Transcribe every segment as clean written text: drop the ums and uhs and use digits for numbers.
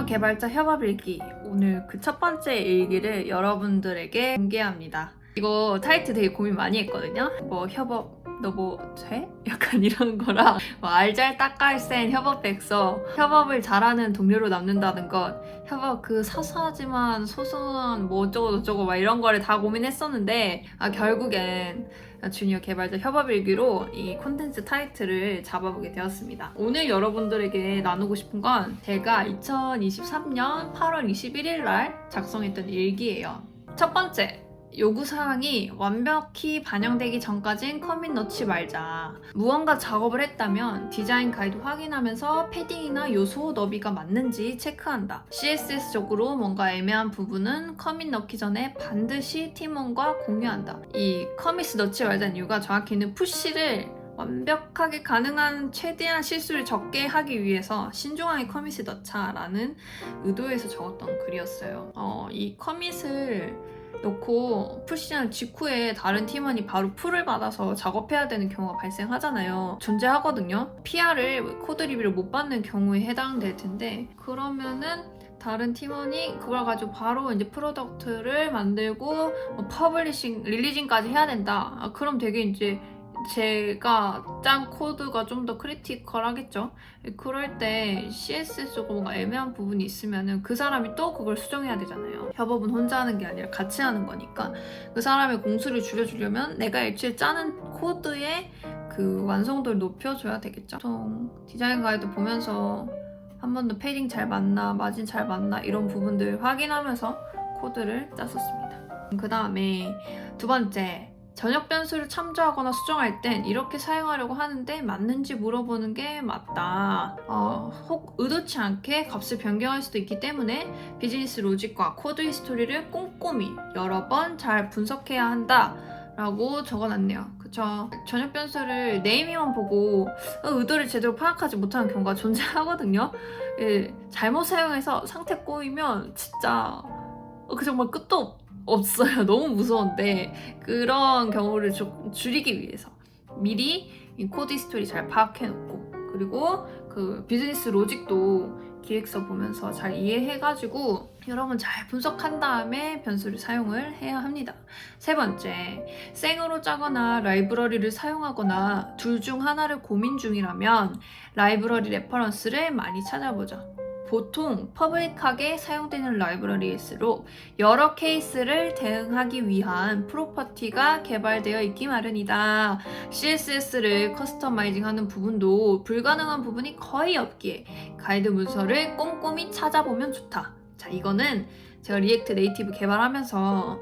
개발자 협업 일기. 오늘 그 첫 번째 일기를 여러분들에게 공개합니다. 이거 타이틀 되게 고민 많이 했거든요. 뭐 협업 너 뭐 돼? 약간 이런 거랑 뭐 알잘딱깔센 협업 백서, 협업을 잘하는 동료로 남는다는 것, 협업 그 사소하지만 소소한 뭐 어쩌고 저쩌고 막 이런 거를 다 고민했었는데 결국엔 주니어 개발자 협업 일기로 이 콘텐츠 타이틀을 잡아보게 되었습니다. 오늘 여러분들에게 나누고 싶은 건 제가 2023년 8월 21일 날 작성했던 일기예요. 첫 번째, 요구사항이 완벽히 반영되기 전까진 커밋 넣지 말자. 무언가 작업을 했다면 디자인 가이드 확인하면서 패딩이나 요소 너비가 맞는지 체크한다. CSS적으로 뭔가 애매한 부분은 커밋 넣기 전에 반드시 팀원과 공유한다. 이 커밋을 넣지 말자는 이유가 정확히는 푸시를 완벽하게 가능한 최대한 실수를 적게 하기 위해서 신중하게 커밋을 넣자라는 의도에서 적었던 글이었어요. 이 커밋을 넣고 푸시한 직후에 다른 팀원이 바로 풀을 받아서 작업해야 되는 경우가 발생하잖아요. 존재하거든요. PR을 코드 리뷰를 못 받는 경우에 해당될 텐데, 그러면은 다른 팀원이 그걸 가지고 바로 이제 프로덕트를 만들고 퍼블리싱, 릴리징까지 해야 된다. 그럼 되게 이제 제가 짠 코드가 좀 더 크리티컬하겠죠. 그럴 때 CSS적으로 뭔가 애매한 부분이 있으면 그 사람이 또 그걸 수정해야 되잖아요. 협업은 혼자 하는 게 아니라 같이 하는 거니까 그 사람의 공수를 줄여주려면 내가 애초에 짜는 코드의 그 완성도를 높여줘야 되겠죠. 보통 디자인 가이드 보면서 한 번 더 패딩 잘 맞나, 마진 잘 맞나 이런 부분들 확인하면서 코드를 짰었습니다. 그 다음에 두 번째, 전역 변수를 참조하거나 수정할 땐 이렇게 사용하려고 하는데 맞는지 물어보는 게 맞다. 혹 의도치 않게 값을 변경할 수도 있기 때문에 비즈니스 로직과 코드 히스토리를 꼼꼼히 여러 번 잘 분석해야 한다 라고 적어놨네요. 그쵸? 전역 변수를 네이밍만 보고 의도를 제대로 파악하지 못하는 경우가 존재하거든요. 잘못 사용해서 상태 꼬이면 진짜 정말 끝도 없어요. 너무 무서운데 그런 경우를 좀 줄이기 위해서 미리 이 코드 히스토리 잘 파악해놓고, 그리고 그 비즈니스 로직도 기획서 보면서 잘 이해해가지고 여러분 잘 분석한 다음에 변수를 사용을 해야 합니다. 세 번째, 생으로 짜거나 라이브러리를 사용하거나 둘 중 하나를 고민 중이라면 라이브러리 레퍼런스를 많이 찾아보자. 보통 퍼블릭하게 사용되는 라이브러리일수록 여러 케이스를 대응하기 위한 프로퍼티가 개발되어 있기 마련이다. CSS를 커스터마이징하는 부분도 불가능한 부분이 거의 없기에 가이드 문서를 꼼꼼히 찾아보면 좋다. 자, 이거는 제가 리액트 네이티브 개발하면서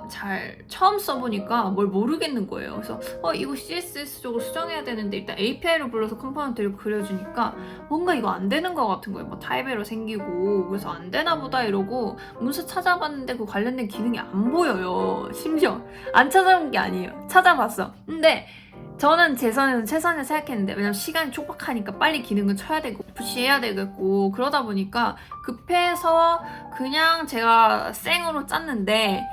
잘 처음 써보니까 뭘 모르겠는 거예요. 그래서 이거 CSS적으로 수정해야 되는데 일단 API로 불러서 컴포넌트를 그려주니까 뭔가 이거 안 되는 것 같은 거예요. 뭐 타입에러 생기고, 그래서 안 되나 보다 이러고 문서 찾아봤는데 그 관련된 기능이 안 보여요. 심지어 안 찾아본 게 아니에요. 찾아봤어. 근데 저는 제 선에는 최선을 생각했는데, 왜냐면 시간이 촉박하니까 빨리 기능을 쳐야 되고 푸시해야 되겠고, 그러다 보니까 급해서 그냥 제가 생으로 짰는데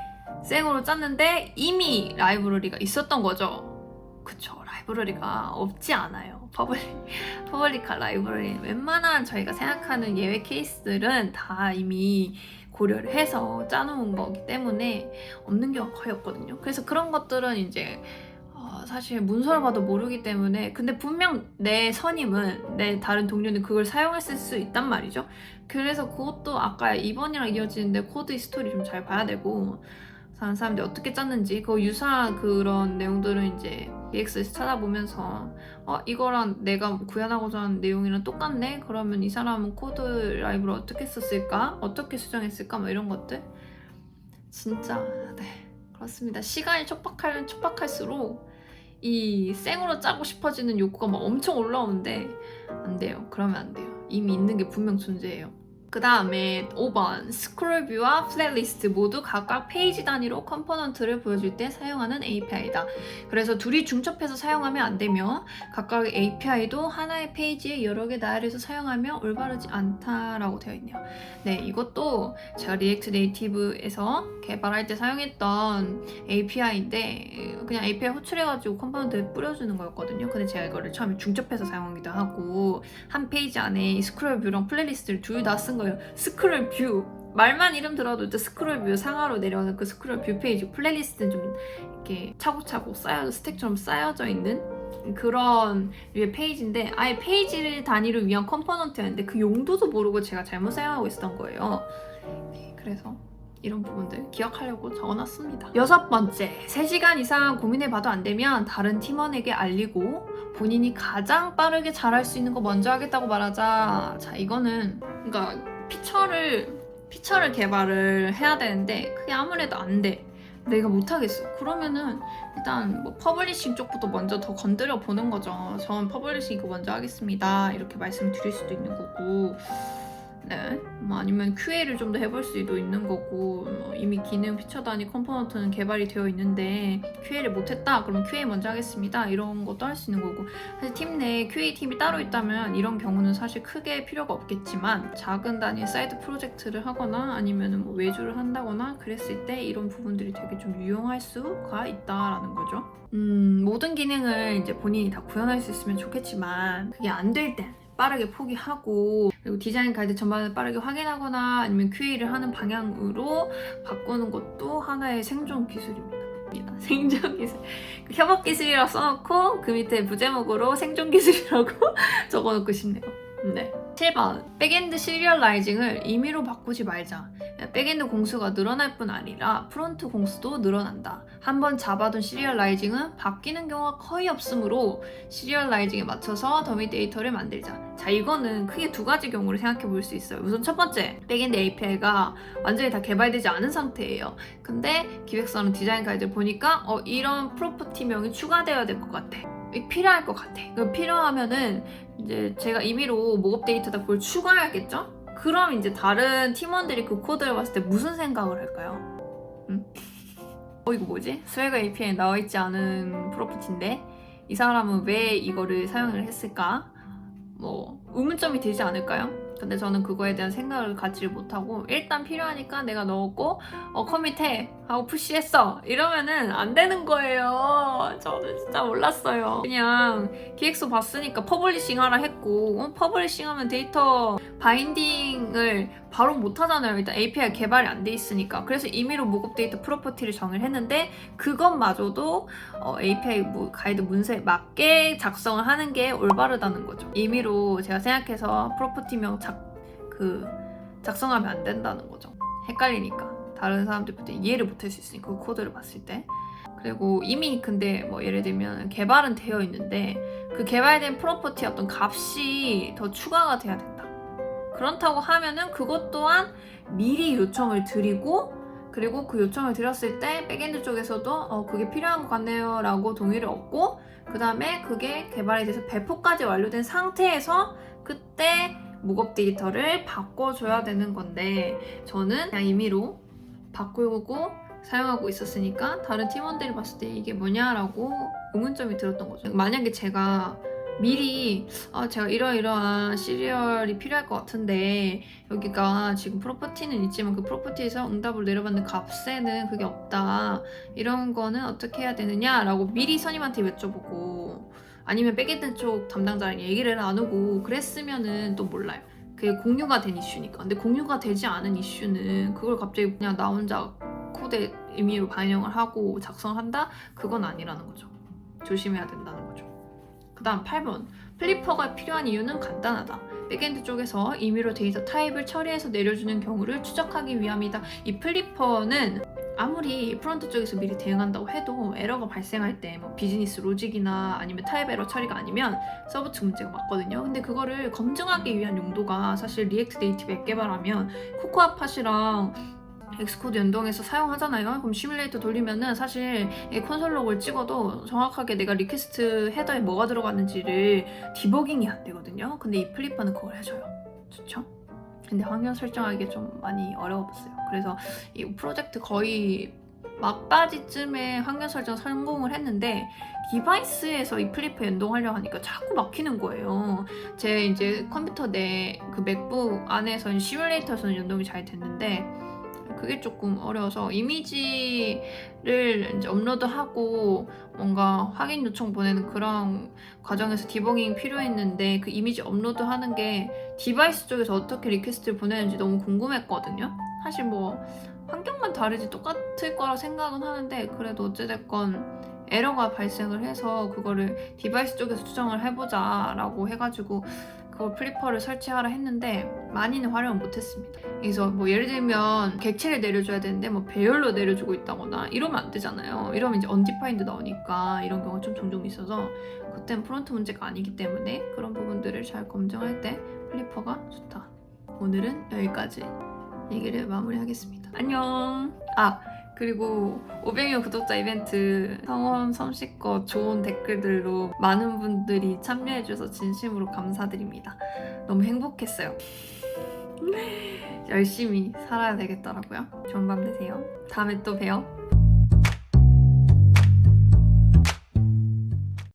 이미 라이브러리가 있었던 거죠. 그쵸, 라이브러리가 없지 않아요. 퍼블릭한 라이브러리, 웬만한 저희가 생각하는 예외 케이스들은 다 이미 고려를 해서 짜놓은 거기 때문에 없는 경우가 거의 없거든요. 그래서 그런 것들은 이제 사실 문서를 봐도 모르기 때문에, 근데 분명 내 선임은, 내 다른 동료는 그걸 사용했을 수 있단 말이죠. 그래서 그것도 아까 2번이랑 이어지는데 코드 히스토리 좀 잘 봐야 되고, 다른 사람들이 어떻게 짰는지 그 유사한 그런 내용들은 이제 EX에서 찾아보면서 이거랑 내가 구현하고자 하는 내용이랑 똑같네? 그러면 이 사람은 코드 라이브를 어떻게 썼을까? 어떻게 수정했을까? 뭐 이런 것들 진짜 그렇습니다. 시간이 촉박하면 촉박할수록 이 생으로 짜고 싶어지는 욕구가 막 엄청 올라오는데 안 돼요. 그러면 안 돼요. 이미 있는 게 분명 존재해요. 그 다음에 5번, 스크롤 뷰와 플랫리스트 모두 각각 페이지 단위로 컴포넌트를 보여줄 때 사용하는 API다. 그래서 둘이 중첩해서 사용하면 안 되며 각각의 API도 하나의 페이지에 여러 개 나열해서 사용하면 올바르지 않다라고 되어 있네요. 네, 이것도 제가 리액트 네이티브에서 개발할 때 사용했던 API인데 그냥 API 호출해가지고 컴포넌트에 뿌려주는 거였거든요. 근데 제가 이거를 처음에 중첩해서 사용하기도 하고 한 페이지 안에 스크롤 뷰랑 플레이리스트를 둘 다 쓴 거예요. 스크롤 뷰. 말만 이름 들어도 일단 스크롤 뷰 상하로 내려가는 그 스크롤 뷰 페이지 플레이리스트는 좀 이렇게 차곡차곡 쌓여져 스택처럼 쌓여져 있는 그런 류의 페이지인데 아예 페이지 단위를 위한 컴포넌트였는데 그 용도도 모르고 제가 잘못 사용하고 있었던 거예요. 네, 그래서 이런 부분들 기억하려고 적어놨습니다. 6번째, 3시간 이상 고민해봐도 안 되면 다른 팀원에게 알리고 본인이 가장 빠르게 잘할 수 있는 거 먼저 하겠다고 말하자. 자, 이거는 그러니까 피처를 개발을 해야 되는데 그게 아무래도 안 돼. 내가 못하겠어. 그러면은 일단 뭐 퍼블리싱 쪽부터 먼저 더 건드려 보는 거죠. 전 퍼블리싱 이거 먼저 하겠습니다. 이렇게 말씀드릴 수도 있는 거고, 네. 뭐 아니면 QA를 좀 더 해볼 수도 있는 거고, 뭐 이미 기능 피처 단위 컴포넌트는 개발이 되어 있는데 QA를 못했다? 그럼 QA 먼저 하겠습니다. 이런 것도 할 수 있는 거고, 사실 팀 내에 QA 팀이 따로 있다면 이런 경우는 사실 크게 필요가 없겠지만 작은 단위 사이드 프로젝트를 하거나 아니면 뭐 외주를 한다거나 그랬을 때 이런 부분들이 되게 좀 유용할 수가 있다라는 거죠. 모든 기능을 이제 본인이 다 구현할 수 있으면 좋겠지만 그게 안 될 땐 빠르게 포기하고, 그리고 디자인 가이드 전반을 빠르게 확인하거나 아니면 QA를 하는 방향으로 바꾸는 것도 하나의 생존 기술입니다. 생존 기술. 협업 기술이라고 써놓고 그 밑에 부제목으로 생존 기술이라고 적어놓고 싶네요. 네. 7번, 백엔드 시리얼라이징을 임의로 바꾸지 말자. 백엔드 공수가 늘어날 뿐 아니라 프론트 공수도 늘어난다. 한번 잡아둔 시리얼라이징은 바뀌는 경우가 거의 없으므로 시리얼라이징에 맞춰서 더미 데이터를 만들자. 자, 이거는 크게 두 가지 경우를 생각해 볼 수 있어요. 우선 첫 번째, 백엔드 API가 완전히 다 개발되지 않은 상태예요. 근데 기획서는 디자인 가이드를 보니까 이런 프로퍼티명이 추가되어야 될 것 같아. 필요할 것 같아. 필요하면은 이제 제가 임의로 목업 데이터다 그걸 추가해야겠죠? 그럼 이제 다른 팀원들이 그 코드를 봤을 때 무슨 생각을 할까요? 이거 뭐지? 스웨그 API에 나와있지 않은 프로퍼티인데 이 사람은 왜 이거를 사용을 했을까? 뭐 의문점이 들지 않을까요? 근데 저는 그거에 대한 생각을 갖지를 못하고 일단 필요하니까 내가 넣었고 커밋해 하고 푸시했어 이러면은 안 되는 거예요. 저는 진짜 몰랐어요. 그냥 기획서 봤으니까 퍼블리싱 하라 했고 퍼블리싱 하면 데이터 바인딩을 바로 못 하잖아요. 일단 API 개발이 안 돼 있으니까. 그래서 임의로 목업 데이터 프로퍼티를 정의를 했는데 그것마저도 API 가이드 문서에 맞게 작성을 하는 게 올바르다는 거죠. 임의로 제가 생각해서 프로퍼티명 작성하면 안 된다는 거죠. 헷갈리니까. 다른 사람들부터 이해를 못할 수 있으니까 그 코드를 봤을 때. 그리고 이미 근데 뭐 예를 들면 개발은 되어 있는데 그 개발된 프로퍼티 어떤 값이 더 추가가 돼야 된다. 그렇다고 하면은 그것 또한 미리 요청을 드리고, 그리고 그 요청을 드렸을 때 백엔드 쪽에서도 그게 필요한 것 같네요 라고 동의를 얻고, 그 다음에 그게 개발이 돼서 배포까지 완료된 상태에서 그때 목업 데이터를 바꿔줘야 되는 건데 저는 그냥 임의로 바꾸고 사용하고 있었으니까 다른 팀원들이 봤을 때 이게 뭐냐라고 의문점이 들었던 거죠. 만약에 제가 미리 제가 이러이러한 시리얼이 필요할 것 같은데 여기가 지금 프로퍼티는 있지만 그 프로퍼티에서 응답을 내려받는 값에는 그게 없다. 이런 거는 어떻게 해야 되느냐라고 미리 선임한테 여쭤보고 아니면 백엔드 쪽 담당자랑 얘기를 나누고 그랬으면은 또 몰라요. 그게 공유가 된 이슈니까. 근데 공유가 되지 않은 이슈는 그걸 갑자기 그냥 나 혼자 코드에 임의로 반영을 하고 작성한다? 그건 아니라는 거죠. 조심해야 된다는 거죠. 그 다음 8번. 플리퍼가 필요한 이유는 간단하다. 백엔드 쪽에서 임의로 데이터 타입을 처리해서 내려주는 경우를 추적하기 위함이다. 이 플리퍼는 아무리 프론트 쪽에서 미리 대응한다고 해도 에러가 발생할 때 뭐 비즈니스 로직이나 아니면 타입 에러 처리가 아니면 서브 측 문제가 맞거든요. 근데 그거를 검증하기 위한 용도가 사실 리액트 네이티브 앱 개발하면 코코아 팟이랑 엑스코드 연동해서 사용하잖아요. 그럼 시뮬레이터 돌리면은 사실 콘솔 로그를 찍어도 정확하게 내가 리퀘스트 헤더에 뭐가 들어갔는지를 디버깅이 안 되거든요. 근데 이 플리퍼는 그걸 해줘요. 좋죠? 근데 환경 설정하기 좀 많이 어려웠어요. 그래서 이 프로젝트 거의 막바지쯤에 환경 설정 성공을 했는데 디바이스에서 이 플리퍼 연동하려고 하니까 자꾸 막히는 거예요. 제 이제 컴퓨터 내 그 맥북 안에서는 시뮬레이터에서는 연동이 잘 됐는데 그게 조금 어려워서 이미지를 이제 업로드하고 뭔가 확인 요청 보내는 그런 과정에서 디버깅이 필요했는데 그 이미지 업로드하는 게 디바이스 쪽에서 어떻게 리퀘스트를 보내는지 너무 궁금했거든요. 사실 뭐 환경만 다르지 똑같을 거라 생각은 하는데 그래도 어찌됐건 에러가 발생을 해서 그거를 디바이스 쪽에서 수정을 해보자 라고 해가지고 그걸 플리퍼를 설치하라 했는데 많이는 활용을 못했습니다. 그래서 뭐 예를 들면 객체를 내려줘야 되는데 뭐 배열로 내려주고 있다거나 이러면 안 되잖아요. 이러면 이제 undefined 나오니까 이런 경우가 좀 종종 있어서 그땐 프론트 문제가 아니기 때문에 그런 부분들을 잘 검증할 때 플리퍼가 좋다. 오늘은 여기까지 얘기를 마무리하겠습니다. 안녕. 그리고 500명 구독자 이벤트 성원 섬씨껏 좋은 댓글들로 많은 분들이 참여해주셔서 진심으로 감사드립니다. 너무 행복했어요. 열심히 살아야 되겠더라고요. 좋은 밤 되세요. 다음에 또 봬요.